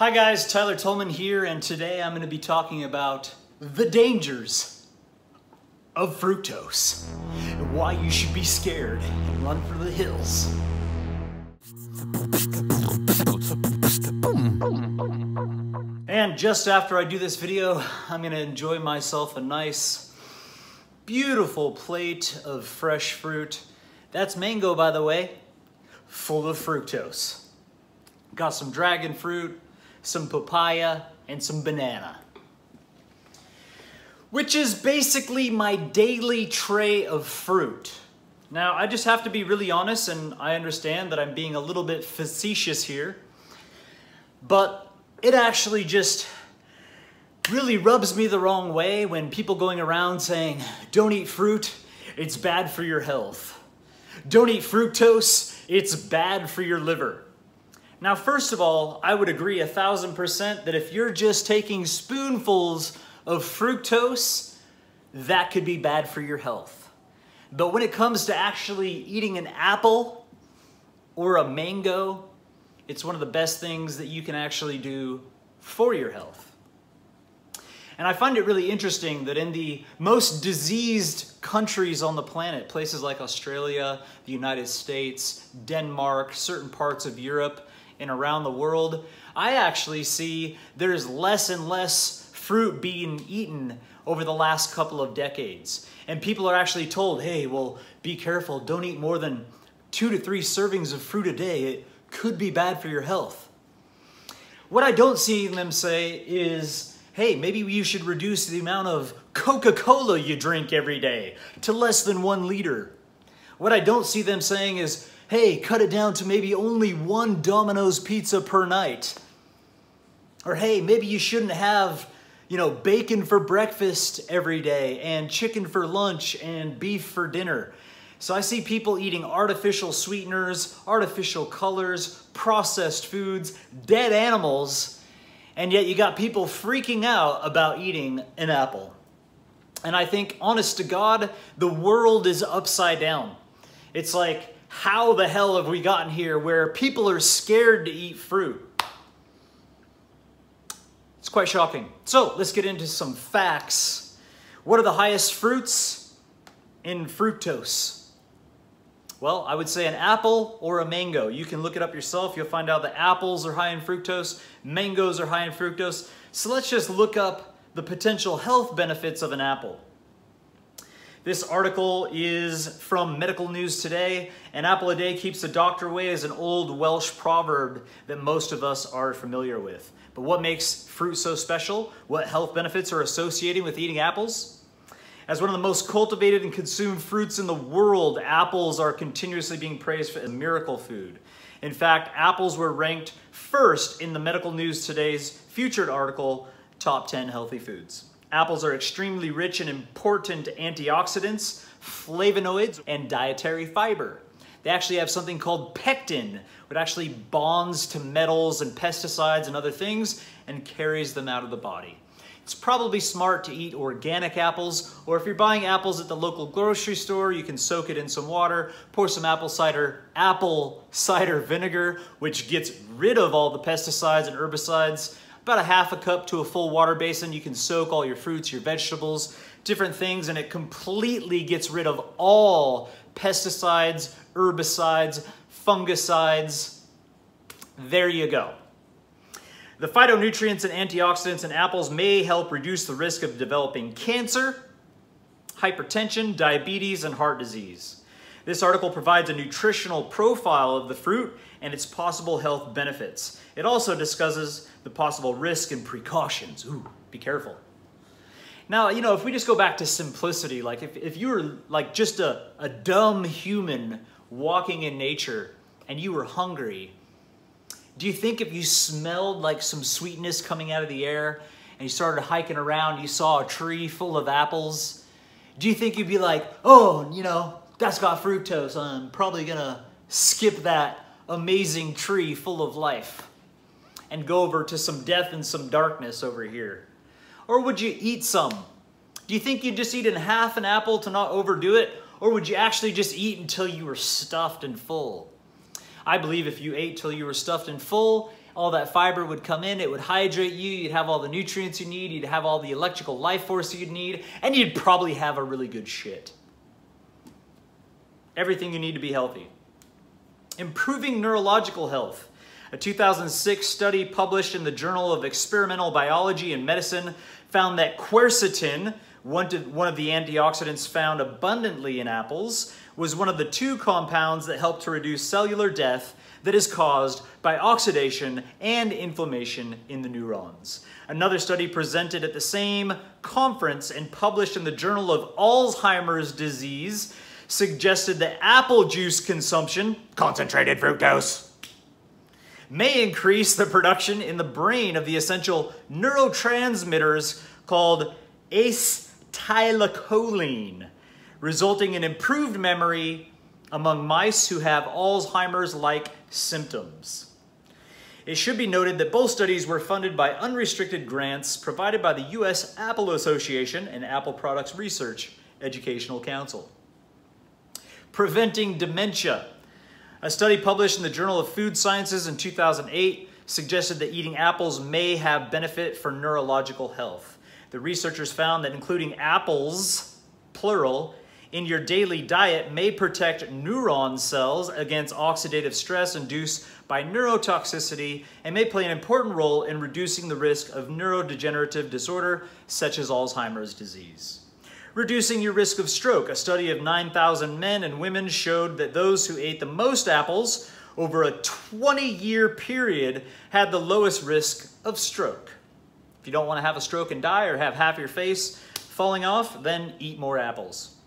Hi guys, Tyler Tolman here, and today I'm going to be talking about the dangers of fructose and why you should be scared and run for the hills. And just after I do this video, I'm going to enjoy myself a nice, beautiful plate of fresh fruit. That's mango, by the way, full of fructose. Got some dragon fruit, some papaya, and some banana. Which is basically my daily tray of fruit. Now, I just have to be really honest, and I understand that I'm being a little bit facetious here, but it actually just really rubs me the wrong way when people going around saying, don't eat fruit, it's bad for your health. Don't eat fructose, it's bad for your liver. Now, first of all, I would agree 1000% that if you're just taking spoonfuls of fructose, that could be bad for your health. But when it comes to actually eating an apple or a mango, it's one of the best things that you can actually do for your health. And I find it really interesting that in the most diseased countries on the planet, places like Australia, the United States, Denmark, certain parts of Europe, and around the world, I actually see there's less and less fruit being eaten over the last couple of decades. And people are actually told, hey, well, be careful, don't eat more than 2 to 3 servings of fruit a day. It could be bad for your health. What I don't see them say is, hey, maybe you should reduce the amount of Coca-Cola you drink every day to less than 1 liter. What I don't see them saying is, hey, cut it down to maybe only 1 Domino's pizza per night. Or hey, maybe you shouldn't have, bacon for breakfast every day and chicken for lunch and beef for dinner. So I see people eating artificial sweeteners, artificial colors, processed foods, dead animals, and yet you got people freaking out about eating an apple. And I think, honest to God, the world is upside down. It's like, how the hell have we gotten here where people are scared to eat fruit? It's quite shocking. So let's get into some facts. What are the highest fruits in fructose? Well, I would say an apple or a mango. You can look it up yourself. You'll find out that apples are high in fructose, mangoes are high in fructose. So let's just look up the potential health benefits of an apple. This article is from Medical News Today. An apple a day keeps the doctor away is an old Welsh proverb that most of us are familiar with. But what makes fruit so special? What health benefits are associated with eating apples? As one of the most cultivated and consumed fruits in the world, apples are continuously being praised as a miracle food. In fact, apples were ranked first in the Medical News Today's featured article, Top 10 Healthy Foods. Apples are extremely rich in important antioxidants, flavonoids, and dietary fiber. They actually have something called pectin, which actually bonds to metals and pesticides and other things and carries them out of the body. It's probably smart to eat organic apples, or if you're buying apples at the local grocery store, you can soak it in some water, pour some apple cider vinegar, which gets rid of all the pesticides and herbicides. About 1/2 cup to a full water basin. You can soak all your fruits, your vegetables, different things, and it completely gets rid of all pesticides, herbicides, fungicides. There you go. The phytonutrients and antioxidants in apples may help reduce the risk of developing cancer, hypertension, diabetes, and heart disease. This article provides a nutritional profile of the fruit and its possible health benefits. It also discusses the possible risk and precautions. Ooh, be careful. Now, if we just go back to simplicity, like if you were like just a dumb human walking in nature and you were hungry, do you think if you smelled like some sweetness coming out of the air and you started hiking around, you saw a tree full of apples, do you think you'd be like, oh, that's got fructose, I'm probably gonna skip that amazing tree full of life and go over to some death and some darkness over here? Or would you eat some? Do you think you'd just eat in half an apple to not overdo it? Or would you actually just eat until you were stuffed and full? I believe if you ate till you were stuffed and full, all that fiber would come in, it would hydrate you, you'd have all the nutrients you need, you'd have all the electrical life force you'd need, and you'd probably have a really good shit. Everything you need to be healthy. Improving neurological health. A 2006 study published in the Journal of Experimental Biology and Medicine found that quercetin, one of the antioxidants found abundantly in apples, was one of the 2 compounds that help to reduce cellular death that is caused by oxidation and inflammation in the neurons. Another study presented at the same conference and published in the Journal of Alzheimer's Disease suggested that apple juice consumption, concentrated fructose, may increase the production in the brain of the essential neurotransmitters called acetylcholine, resulting in improved memory among mice who have Alzheimer's-like symptoms. It should be noted that both studies were funded by unrestricted grants provided by the U.S. Apple Association and Apple Products Research Educational Council. Preventing dementia. A study published in the Journal of Food Sciences in 2008 suggested that eating apples may have benefit for neurological health. The researchers found that including apples, plural, in your daily diet may protect neuron cells against oxidative stress induced by neurotoxicity and may play an important role in reducing the risk of neurodegenerative disorder such as Alzheimer's disease. Reducing your risk of stroke. A study of 9,000 men and women showed that those who ate the most apples over a 20-year period had the lowest risk of stroke. If you don't want to have a stroke and die or have half your face falling off, then eat more apples.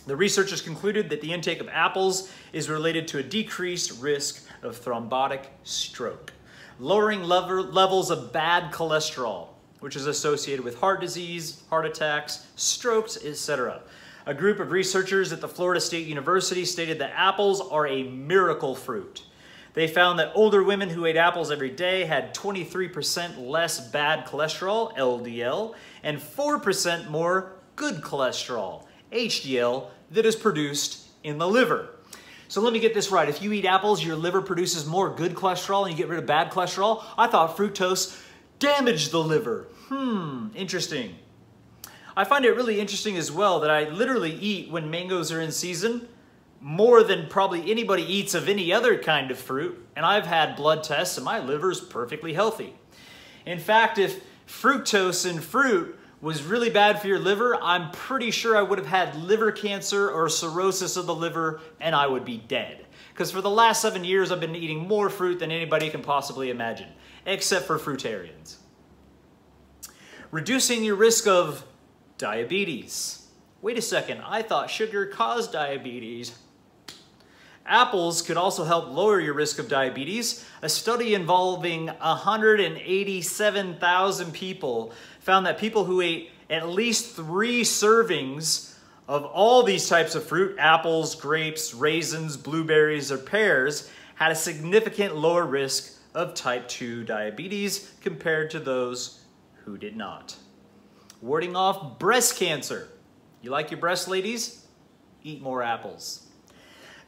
The researchers concluded that the intake of apples is related to a decreased risk of thrombotic stroke. Lowering levels of bad cholesterol, which is associated with heart disease, heart attacks, strokes, etc. A group of researchers at the Florida State University stated that apples are a miracle fruit. They found that older women who ate apples every day had 23% less bad cholesterol, LDL, and 4% more good cholesterol, HDL, that is produced in the liver. So let me get this right. If you eat apples, your liver produces more good cholesterol and you get rid of bad cholesterol? I thought fructose damaged the liver. Interesting. I find it really interesting as well that I literally eat when mangoes are in season more than probably anybody eats of any other kind of fruit, and I've had blood tests and my liver is perfectly healthy. In fact, if fructose in fruit was really bad for your liver, I'm pretty sure I would have had liver cancer or cirrhosis of the liver and I would be dead. Because for the last 7 years, I've been eating more fruit than anybody can possibly imagine, except for fruitarians. Reducing your risk of diabetes. Wait a second, I thought sugar caused diabetes. Apples could also help lower your risk of diabetes. A study involving 187,000 people found that people who ate at least 3 servings of all these types of fruit, apples, grapes, raisins, blueberries, or pears, had a significant lower risk of type 2 diabetes compared to those who did not. Warding off breast cancer. You like your breasts, ladies? Eat more apples.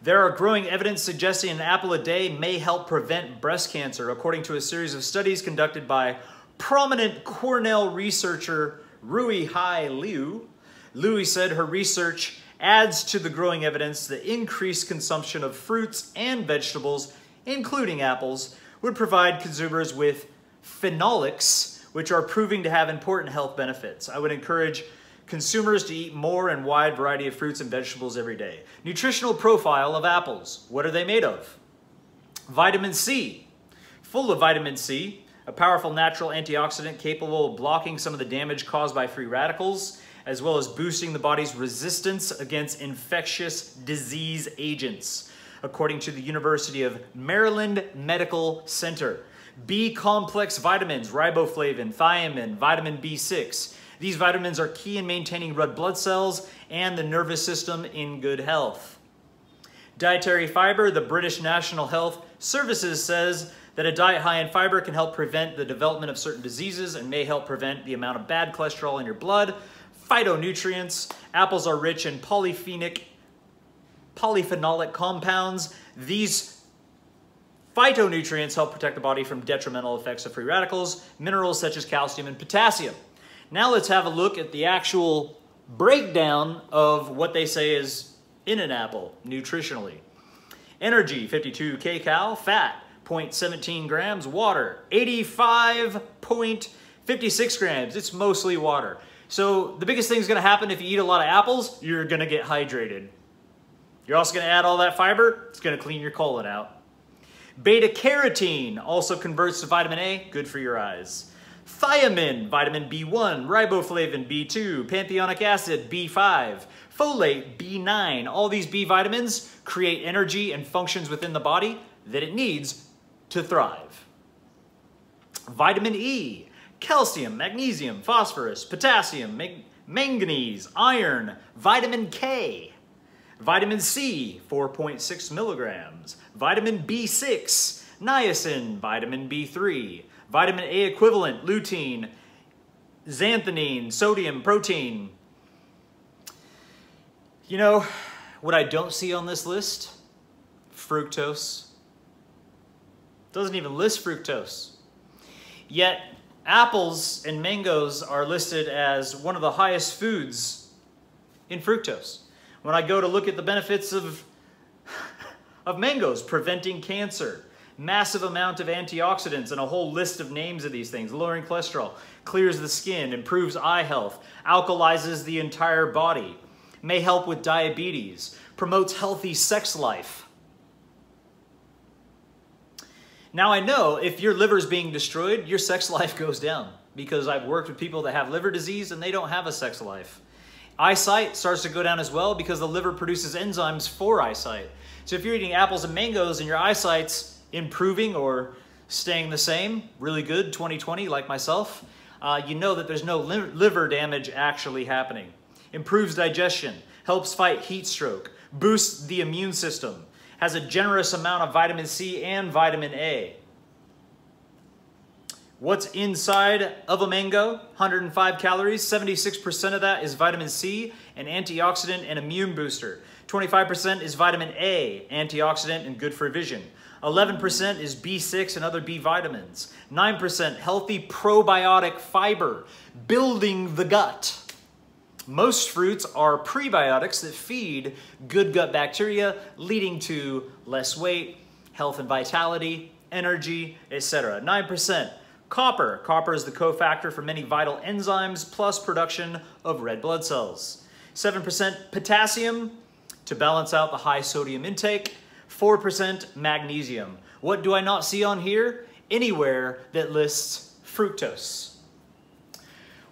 There are growing evidence suggesting an apple a day may help prevent breast cancer, according to a series of studies conducted by prominent Cornell researcher Rui Hai Liu. Liu said her research adds to the growing evidence that increased consumption of fruits and vegetables, including apples, would provide consumers with phenolics, which are proving to have important health benefits. I would encourage consumers to eat more and wide variety of fruits and vegetables every day. Nutritional profile of apples. What are they made of? Vitamin C. Full of vitamin C, a powerful natural antioxidant capable of blocking some of the damage caused by free radicals, as well as boosting the body's resistance against infectious disease agents, according to the University of Maryland Medical Center. B-complex vitamins, riboflavin, thiamine, vitamin B6. These vitamins are key in maintaining red blood cells and the nervous system in good health. Dietary fiber. The British National Health Services says that a diet high in fiber can help prevent the development of certain diseases and may help prevent the amount of bad cholesterol in your blood. Phytonutrients. Apples are rich in polyphenolic compounds. These Phytonutrients help protect the body from detrimental effects of free radicals, minerals such as calcium and potassium. Now let's have a look at the actual breakdown of what they say is in an apple nutritionally. Energy, 52 kcal, fat, 0.17 grams, water, 85.56 grams. It's mostly water. So the biggest thing is going to happen if you eat a lot of apples, you're going to get hydrated. You're also going to add all that fiber, it's going to clean your colon out. Beta carotene also converts to vitamin A, good for your eyes. Thiamine, vitamin B1, riboflavin, B2, pantheonic acid, B5, folate, B9. All these B vitamins create energy and functions within the body that it needs to thrive. Vitamin E, calcium, magnesium, phosphorus, potassium, manganese, iron, vitamin K. Vitamin C, 4.6 milligrams. Vitamin B6, niacin, vitamin B3. Vitamin A equivalent, lutein, xanthine, sodium, protein. You know what I don't see on this list? Fructose. Doesn't even list fructose. Yet apples and mangoes are listed as one of the highest foods in fructose. When I go to look at the benefits of mangoes, preventing cancer, massive amount of antioxidants, and a whole list of names of these things, lowering cholesterol, clears the skin, improves eye health, alkalizes the entire body, may help with diabetes, promotes healthy sex life. Now I know if your liver is being destroyed, your sex life goes down, because I've worked with people that have liver disease and they don't have a sex life. Eyesight starts to go down as well because the liver produces enzymes for eyesight. So if you're eating apples and mangoes and your eyesight's improving or staying the same, really good, 20/20 like myself, you know that there's no liver damage actually happening. Improves digestion, helps fight heat stroke, boosts the immune system, has a generous amount of vitamin C and vitamin A. What's inside of a mango? 105 calories, 76% of that is vitamin C, an antioxidant and immune booster. 25% is vitamin A, antioxidant and good for vision. 11% is B6 and other B vitamins. 9% healthy probiotic fiber, building the gut. Most fruits are prebiotics that feed good gut bacteria, leading to less weight, health and vitality, energy, etc. 9%. Copper. Copper is the cofactor for many vital enzymes plus production of red blood cells. 7% potassium to balance out the high sodium intake. 4% magnesium. What do I not see on here? Anywhere that lists fructose.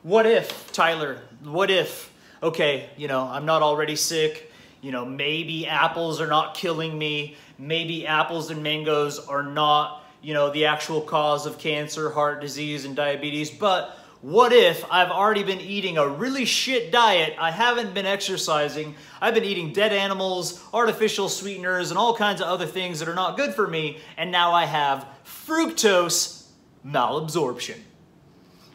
What if, Tyler, what if, okay, you know, I'm not already sick, you know, maybe apples are not killing me, maybe apples and mangoes are not, you know, the actual cause of cancer, heart disease, and diabetes, but what if I've already been eating a really shit diet, I haven't been exercising, I've been eating dead animals, artificial sweeteners, and all kinds of other things that are not good for me, and now I have fructose malabsorption.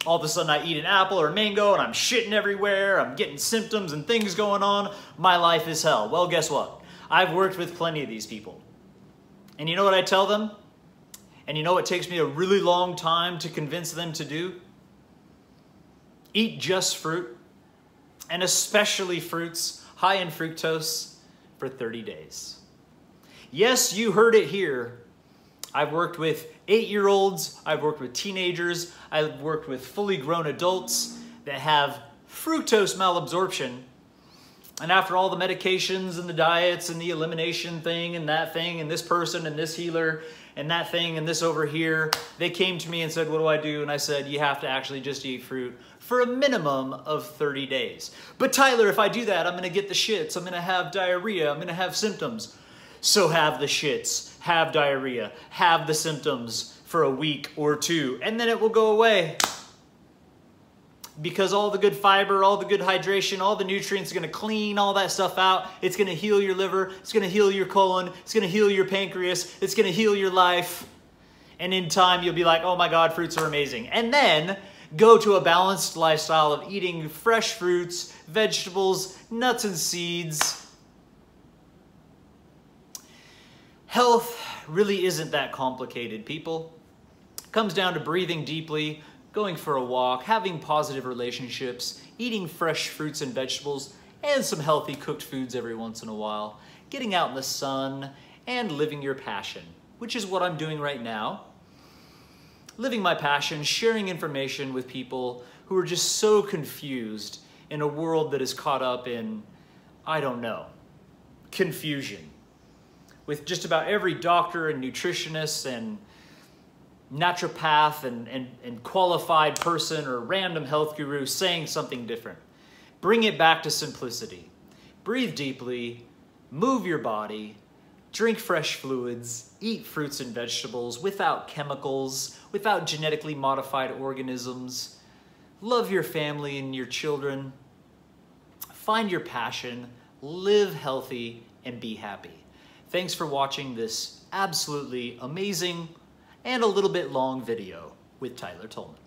All of a sudden I eat an apple or a mango and I'm shitting everywhere, I'm getting symptoms and things going on, my life is hell. Well, guess what? I've worked with plenty of these people. And you know what I tell them? And you know what takes me a really long time to convince them to do? Eat just fruit, and especially fruits high in fructose, for 30 days. Yes, you heard it here. I've worked with 8-year-olds, I've worked with teenagers, I've worked with fully grown adults that have fructose malabsorption. And after all the medications and the diets and the elimination thing and that thing and this person and this healer and that thing and this over here, they came to me and said, what do I do? And I said, you have to actually just eat fruit for a minimum of 30 days. But Tyler, if I do that, I'm gonna get the shits, I'm gonna have diarrhea, I'm gonna have symptoms. So have the shits, have diarrhea, have the symptoms for a week or two, and then it will go away. Because all the good fiber, all the good hydration, all the nutrients are gonna clean all that stuff out. It's gonna heal your liver, it's gonna heal your colon, it's gonna heal your pancreas, it's gonna heal your life. And in time, you'll be like, oh my God, fruits are amazing. And then go to a balanced lifestyle of eating fresh fruits, vegetables, nuts and seeds. Health really isn't that complicated, people. It comes down to breathing deeply, going for a walk, having positive relationships, eating fresh fruits and vegetables, and some healthy cooked foods every once in a while, getting out in the sun, and living your passion, which is what I'm doing right now. Living my passion, sharing information with people who are just so confused in a world that is caught up in, I don't know, confusion. With just about every doctor and nutritionist and naturopath and qualified person or random health guru saying something different. Bring it back to simplicity. Breathe deeply, move your body, drink fresh fluids, eat fruits and vegetables without chemicals, without genetically modified organisms. Love your family and your children. Find your passion, live healthy, and be happy. Thanks for watching this absolutely amazing and a little bit long video with Tyler Tolman.